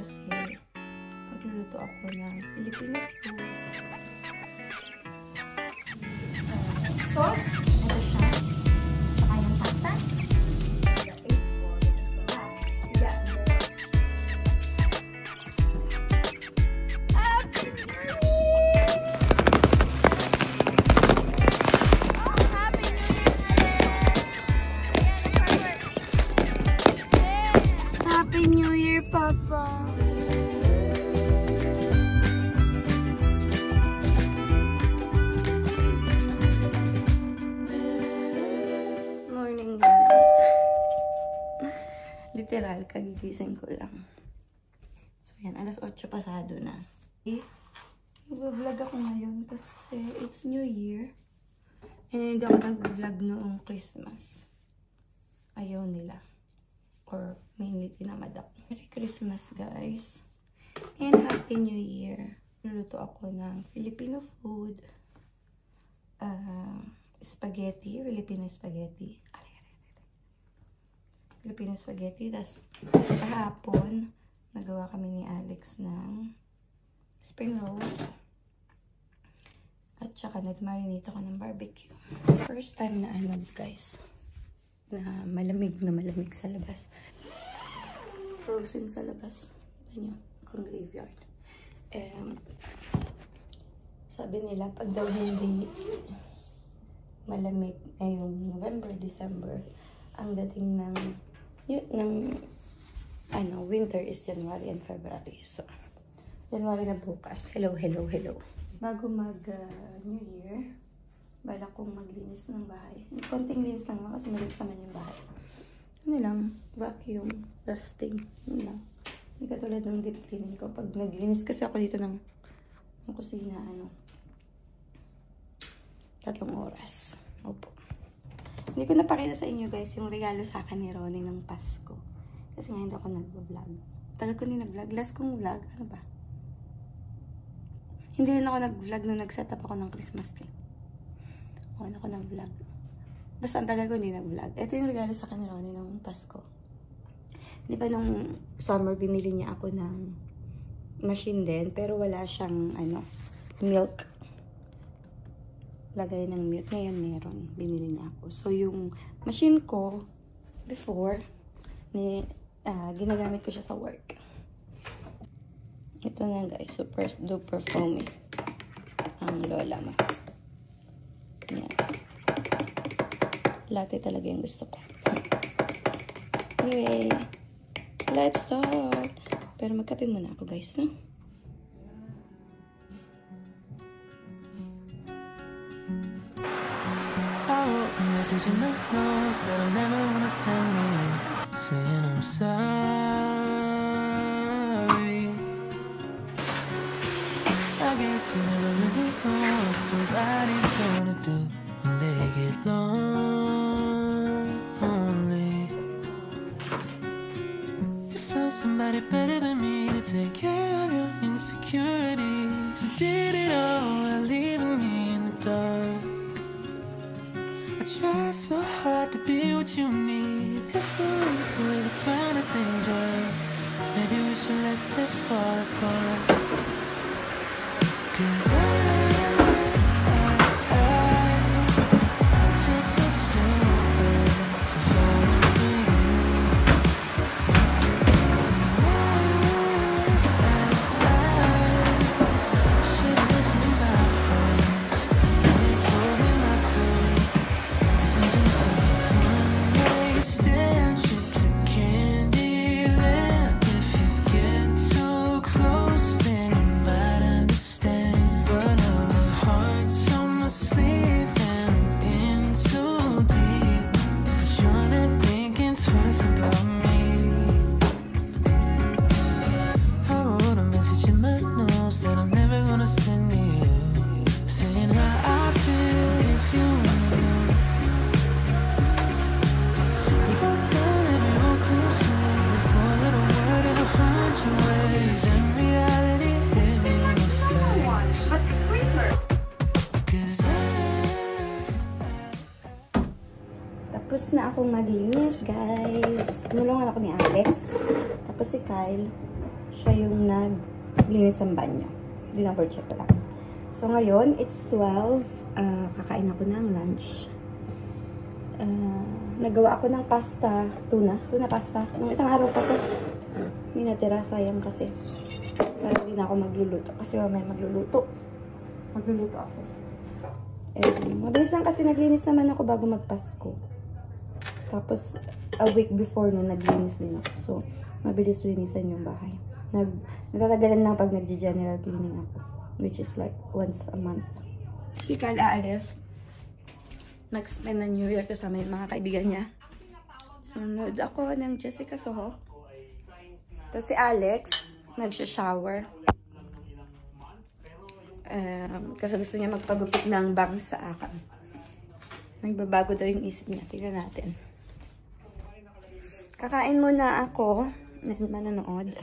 kasi magluluto ako ng Filipino food. Sauce. Ito siya. Saka yung pasta. Happy New Year, Papa! Morning, guys. Literal, kagigising ko lang. So, yan. Alas 8 pasado na. Mag-vlog ako ngayon kasi it's New Year. And hindi ako nag-vlog noong Christmas. Ayaw nila. Or mainly tinamad ako. Merry Christmas, guys. And Happy New Year. Luluto ako ng Filipino food. Spaghetti. Filipino spaghetti. Filipino spaghetti. Tapos, kahapon, nagawa kami ni Alex ng spring rolls. At saka, nag-marinate ako ng barbecue. First time na guys. Na malamig sa labas. Frozen sa labas. Ito nyo, kung graveyard. Sabi nila, pag daw hindi malamig ngayong November, December, ang dating ng winter is January and February. So, January na bukas. Hello. Bago New Year, balak kong maglinis ng bahay. Konting linis lang naman kasi maliit naman yung bahay. Ano lang, vacuum, dusting, yun lang. Hindi katulad ng deep cleaning ko. Pag naglinis kasi ako dito ng kusina, 3 oras. Opo. Hindi ko napakita sa inyo guys yung regalo sa akin ni Ronnie ng Pasko. Kasi ngayon ako nag-vlog. Tagal ko din nag-vlog. Last kong vlog, ano ba? Hindi rin ako nag-vlog nung nag-set up ako ng Christmas tree. Ano ako nag-vlog. Basta ang tagal ko hindi nag-vlog. Ito yung regalo sa akin ni Ronnie nung Pasko. Di ba nung summer binili niya ako ng machine din, pero wala siyang milk. Lagay ng milk. Ngayon meron. Binili niya ako. So yung machine ko before, ginagamit ko siya sa work. Ito na guys. Super duper foamy. Ang lola mo. Yan. Latte talaga yung gusto ko. Anyway, let's start. Pero magkape muna ako guys, no? I wrote a message in my notes that I'm never gonna send me, saying I'm sorry. I guess you never really know what somebody's gonna do when they get lonely. You found somebody better than me to take care of your insecurities. You did it all while leaving me in the dark. I try so hard to be what you need. If we're into it, to find out things right, maybe we should let this fall apart. 'Cause I feel so stupid for falling for you. I should listen to my friends. They told me not to. This isn't the one-night stand trip to Candyland. If you get too close, then you might understand. But now my heart's on my sleeve and I'm in too deep. But you're not thinking twice about me. I wrote a message in my notes that I'm never gonna send to you, saying how I feel if you knew. We've all done every old cliche before, a little word in 100 ways. In reality, hit me in the face. 'Cause tapos na akong maglinis, guys. Tinulungan ako ni Alex. Tapos si Kyle, Siya yung naglinis ng banyo. Dinouble check ko lang. So, ngayon, it's 12. Kakain ako ng lunch. Nagawa ako ng pasta. Tuna pasta. Nung isang araw pa to. Hindi natira. Sayang kasi. Para hindi na ako magluluto. Kasi mamaya magluluto ako. Mabilis lang kasi naglinis naman ako bago magpasko. Tapos, a week before na naglinis din ako. So, mabilis linisan yung bahay. Natatagalan lang pag nag-general cleaning ako. Which is like once a month. Si Kyle aalis. Mag-spend ng New Year kasama yung mga kaibigan niya. Nanood ako ng Jessica Soho. Tapos si Alex, nagsha-shower. Kasi gusto niya magpagupit ng bangs sa akin. Nagbabago daw yung isip niya. Tignan natin. Kakain muna ako. Manonood.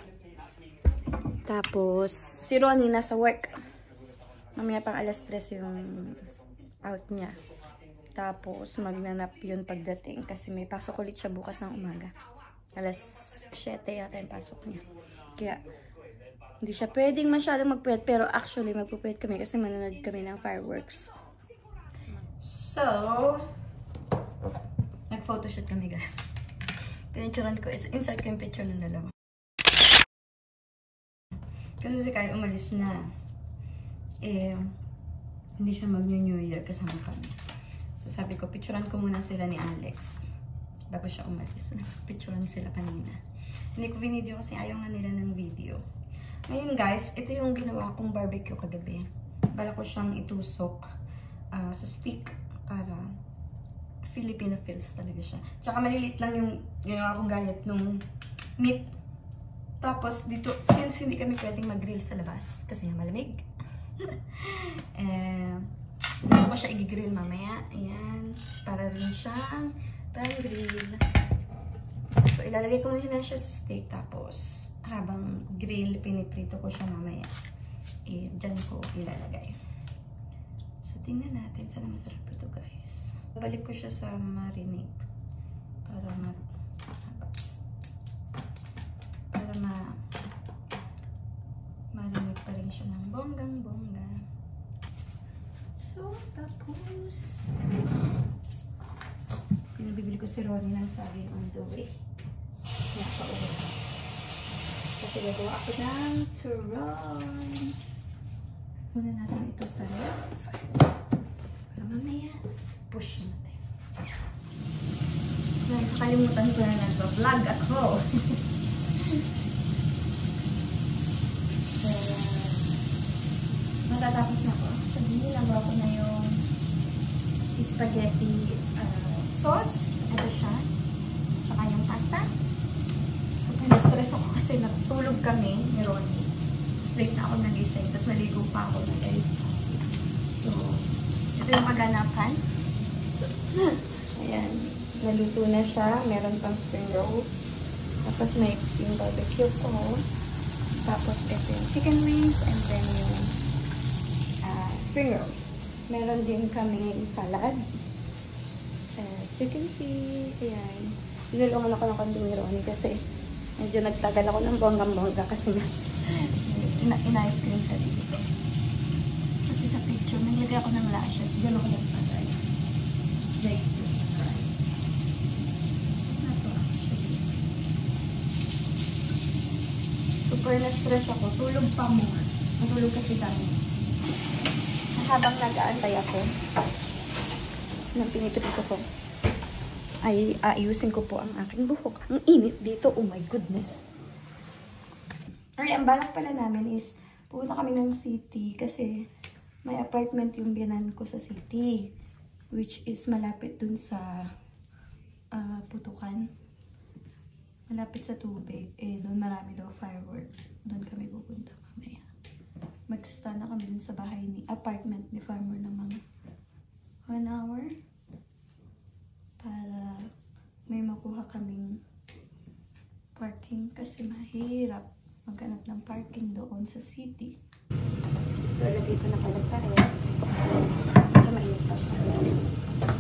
Tapos, si Ronnie nasa work. Mamaya pang alas 3 yung out niya. Tapos, magnanap yun pagdating. Kasi may pasok ulit siya bukas ng umaga. Alas 7 yata yung pasok niya. Kaya, hindi siya pwedeng masyadong magpuyat. Pero actually, magpupuyat kami kasi manonood kami ng fireworks. So, nag-photoshoot kami guys. Pinicturean ko. Insert ko yung picture ng dalawa. Kasi si Kyle umalis na. Hindi siya mag-New Year kasama kami. So sabi ko, picturean ko muna sila ni Alex. Bago siya umalis. Picturean sila kanina. Hindi ko video kasi ayaw nga nila ng video. Ngayon guys, ito yung ginawa kong barbecue kagabi. Bala ko siyang itusok sa stick para Filipino feels talaga siya. Tsaka malilit lang yung ginawa kong gayat nung meat. Tapos, dito, since hindi kami pwedeng mag-grill sa labas, kasi malamig. Dito ko siya i-grill mamaya. Ayan. Para rin siyang pan-grill. So, ilalagay ko muna siya sa steak. Tapos, habang grill, piniprito ko siya mamaya. Dyan ko ilalagay. So, tingnan natin. Sana masarap ito, guys. Balik ko siya sa marinade. Para malamig pa rin siya ng bonggang-bongga. So, tapos pinabibili ko si Ronnie ng saging on the way. Kaya pa uwi. Kasi gagawa ako ng turon. Muna natin ito sa ref. Para mamaya, push natin. Nakalimutan ko na nag-vlog ako. Matatapos na ko. So, nilagawa ko na yung spaghetti sauce. Ito siya. Tsaka yung pasta. So, pinastress ako kasi natulog kami ni Ronnie. Tapos late na ako nagising. Tapos naligo pa ako na guys. So, ito yung kaganapan. Ayan. Naluto na siya. Meron pang spring rolls. Tapos may yung barbecue ko. Tapos ito yung chicken wings. And then yung spring rolls. Meron din kami salad. As you can see, ayan. Dinulungan ako ng kandungi Ronnie kasi medyo nagtagal ako ng bonggang-bongga kasi in-ice cream sa dito. Kasi sa picture, naglagay ako ng lashes. Diyan ako nagpatay. Like this. Super na-stress ako. Tulog pa mo. Matulog kasi kami. Habang nag-aantay ako ng pinipito ko, ay ayusin ko po ang aking buhok. Ang init dito. Oh my goodness. Alright, ang balak pala namin is pupunta kami ng city kasi may apartment yung biyanan ko sa city. Which is malapit dun sa Putukan. Malapit sa tubig. Doon marami daw fireworks. Doon kami pupunta mamaya. Mag-stand na kami dun sa bahay ni apartment ni Farmer ng mga 1 hour para may makuha kaming parking kasi mahirap maghanap ng parking doon sa city. Pero dito na pala sa ref. Medyo mainit pa siya.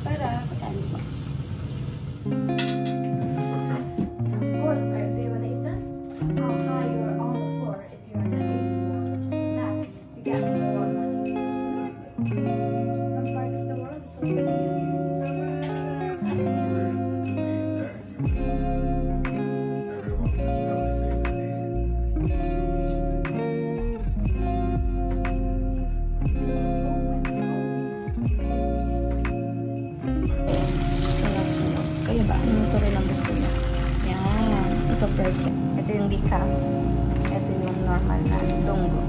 Para patali pa. Of course, do you wanna eat that? How high you're on the floor? detergent. Ito yung decaf. Ito yung normal na Longo.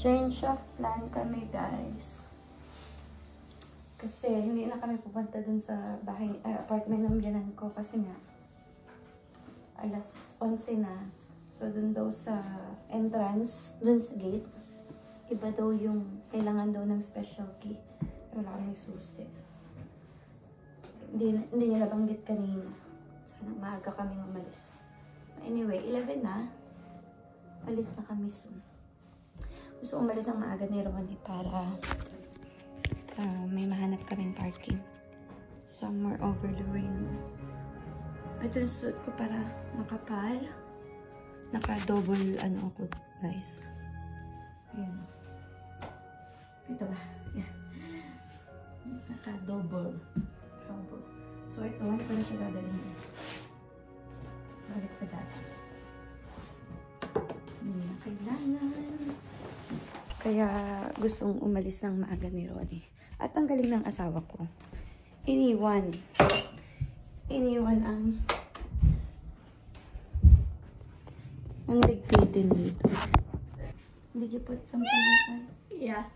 Change of plan kami, guys. Kasi hindi na kami pupunta dun sa bahay, apartment ng biyanan ko kasi nga alas 11 na. So dun daw sa entrance, dun sa gate, iba daw yung kailangan daw ng special key. Wala kami susi. Hindi niya nabanggit kanina. Sana maaga kami umalis. Anyway, 11 na. Alis na kami soon. Gusto umalis ang maaga ni Ronnie para may mahanap kaming parking somewhere over the rainbow. Ito yung suit ko para makapal. Naka-double ano ako, guys. Ayan. Ito ba? Yeah. Naka-double. Trouble. So ito, hindi ko na siya dadalhin. Balik sa data. Hindi na kailangan. Kaya gustong umalis ng maaga ni Ronnie. At ang galing ng asawa ko. Iniwan ang ligpitin dito. Did you put something inside? Yeah.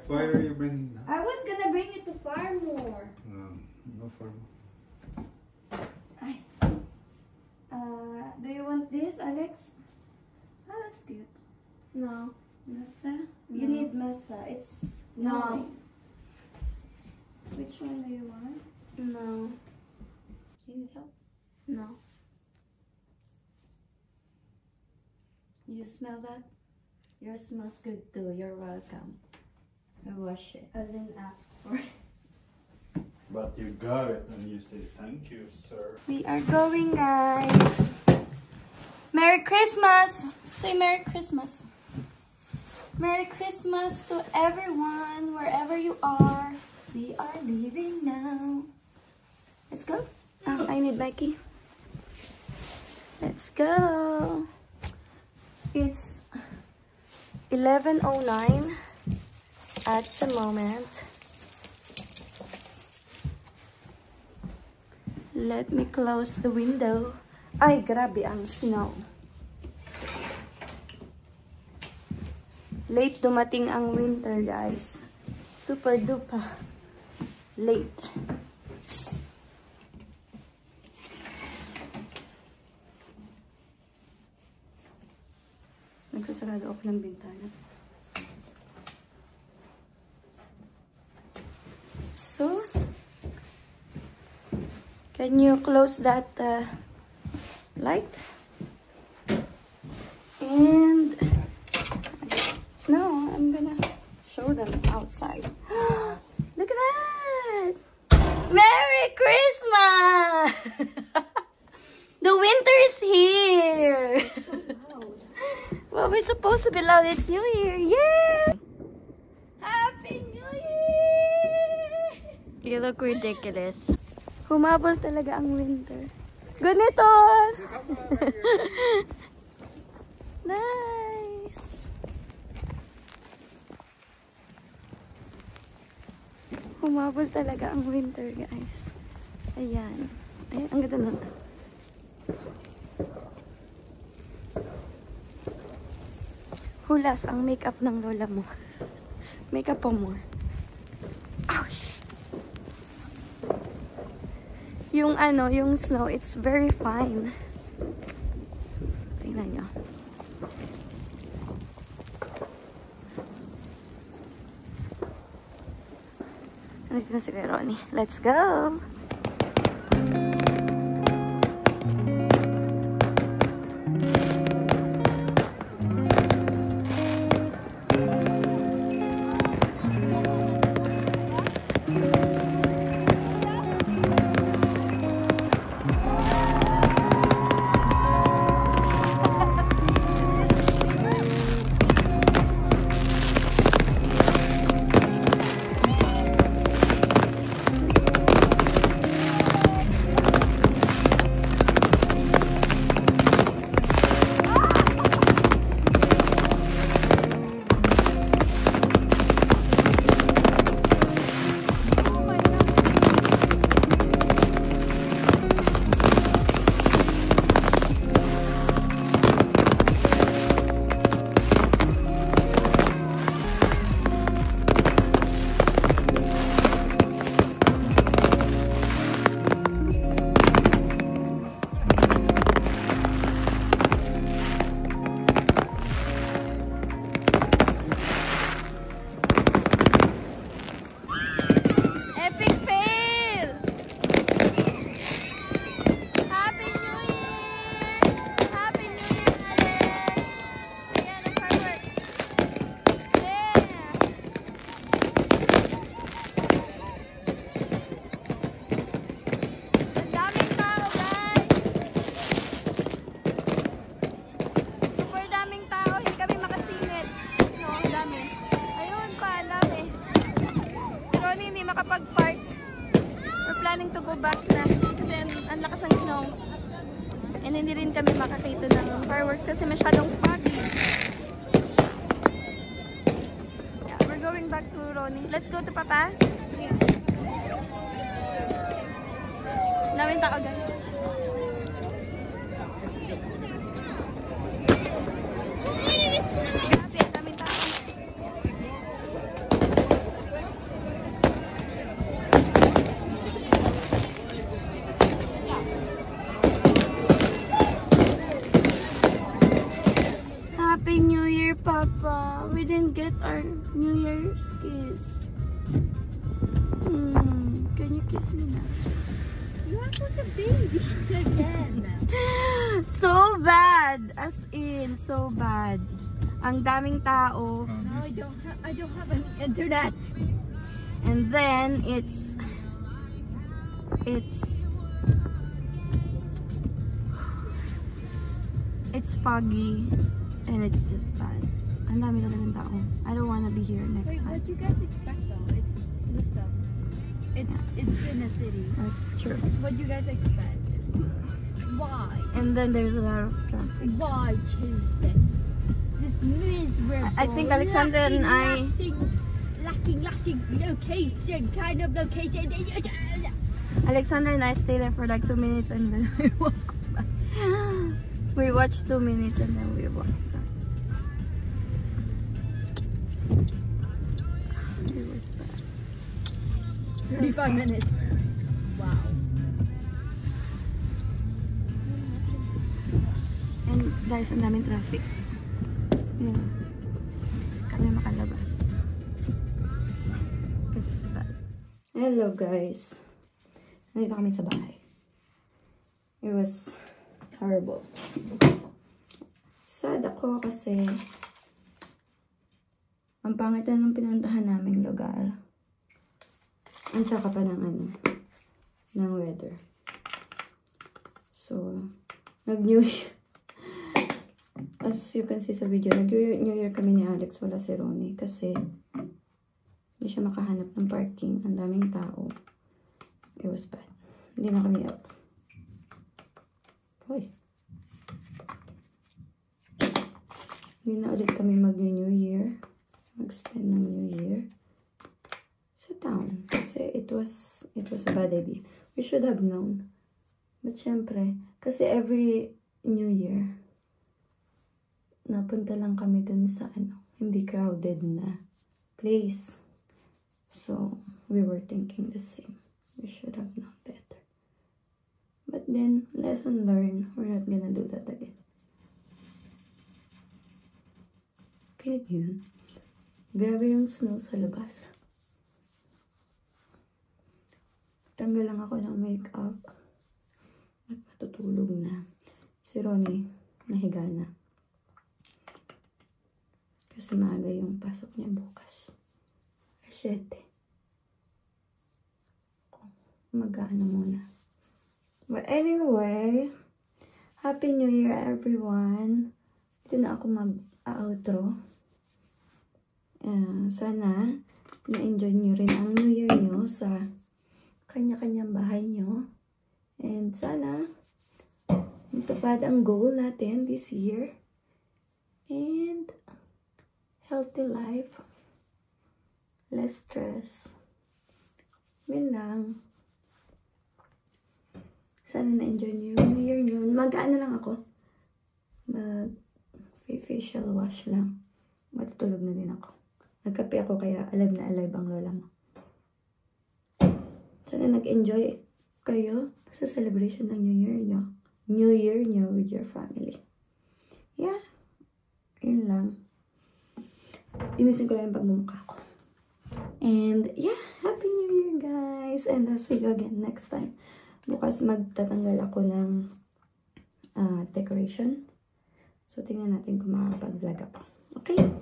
Why are you bringing that? I was gonna bring it to Farmore. No farm. Ay. Do you want this, Alex? Oh, that's cute. No. Mesa? You No. need mesa. It's No. Which one do you want? No. You need help? No. You smell that? Yours smells good too. You're welcome. I wash it. I didn't ask for it. But you got it and you say thank you, sir. We are going, guys. Merry Christmas! Say Merry Christmas. Merry Christmas to everyone, wherever you are. We are leaving now. Let's go. I need my key. Let's go. It's 11:09 at the moment. Let me close the window. Ay, grabe ang snow. Late dumating ang winter, guys. Super duper late. Nagsasarado ako ng bintana. So, can you close that light? And no, I'm gonna show them outside. Look at that! Merry Christmas! The winter is here! So loud. Well, we're supposed to be loud. It's New Year. Yay! Happy New Year! You look ridiculous. Humabol talaga ang winter. Ganito! Nice! Humabol talaga ang winter, guys. Ayan. Ayan, ang ganda nun. Hulas ang makeup ng lola mo. Makeup pa more. Ouch! Yung ano, yung snow, it's very fine. Tingnan nyo. Nandito na si Kuya Ronnie. Let's go! planning to go back na kasi ang lakas ng snow. And hindi rin kami makakita ng fireworks kasi masyadong foggy. Yeah, we're going back to Ronnie. Let's go to Papa. Daming tao, guys. Grabe, daming tao. Happy New Year, Papa. We didn't get our New Year's kiss. Can you kiss me now? You act like a baby again. So bad. As in, so bad. Ang daming tao. No, I don't have any internet. And then, it's foggy. And it's just bad. Ang dami talagang tao. I don't wanna be here next Wait, time. what do you guys expect though? It's Lusam. It's in a city. That's true. What do you guys expect? Why? And then there's a lot of traffic. Why choose this? This miserable. I think Alexandra and I... lacking location, kind of location. Alexandra and I stayed there for like 2 minutes and then we walked back. We watched 2 minutes and then we walked back. It was bad. 35 minutes. Wow. And dahil sa daming traffic, yun, kami makalabas. It's bad. Hello guys. Nandito kami sa bahay. It was horrible. Sad ako kasi ang pangit na nung pinuntahan naming lugar. Ang tsaka pa ng ng weather. So, nag-New Year. As you can see sa video, nag-New Year kami ni Alex, wala si Ronnie. Kasi, hindi siya makahanap ng parking. Ang daming tao. It was bad. Hindi na kami out. Hoy. Hindi na ulit kami mag-New Year. Mag-spend ng New Year sa town. Kasi it was a bad idea. We should have known. But syempre, kasi every New Year, napunta lang kami dun sa hindi crowded na place. So, we were thinking the same. We should have known better. But then, lesson learned. We're not gonna do that again. Okay, yun. Grabe yung snow sa labas. Tanggal lang ako ng makeup. At matutulog na. Si Ronnie, nahiga na. Kasi maaga yung pasok niya bukas. 7. Mag-ano muna. But anyway, Happy New Year everyone. Ito na ako mag-outro. Sana na-enjoy nyo rin ang New Year nyo sa kanya-kanyang bahay nyo. And sana matupad ang goal natin this year. And healthy life. Less stress. Yun lang. Sana na-enjoy nyo yung New Year nyo. Mag-ano lang ako. Mag-facial wash lang. Matutulog na din ako. Nagkape ako kaya alive na alive ang lola mo. Sana nag-enjoy kayo sa celebration ng New Year nyo. New Year nyo with your family. Yeah. Yun lang. Inisin ko lang yung pagmumukha ko. And yeah, Happy New Year guys. And I'll see you again next time. Bukas magtatanggal ako ng decoration. So tingnan natin kung makakapag-vlog ako. Okay?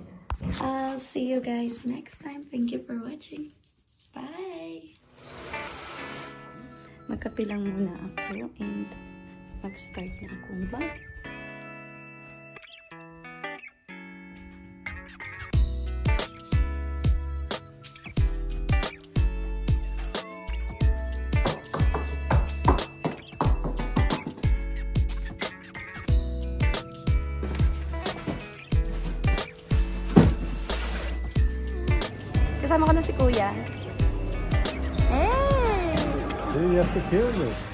I'll see you guys next time. Thank you for watching. Bye! Magkape lang muna ako and mag-start na akong vlog. Kasama ko na si Kuya. Hey! You have to kill this.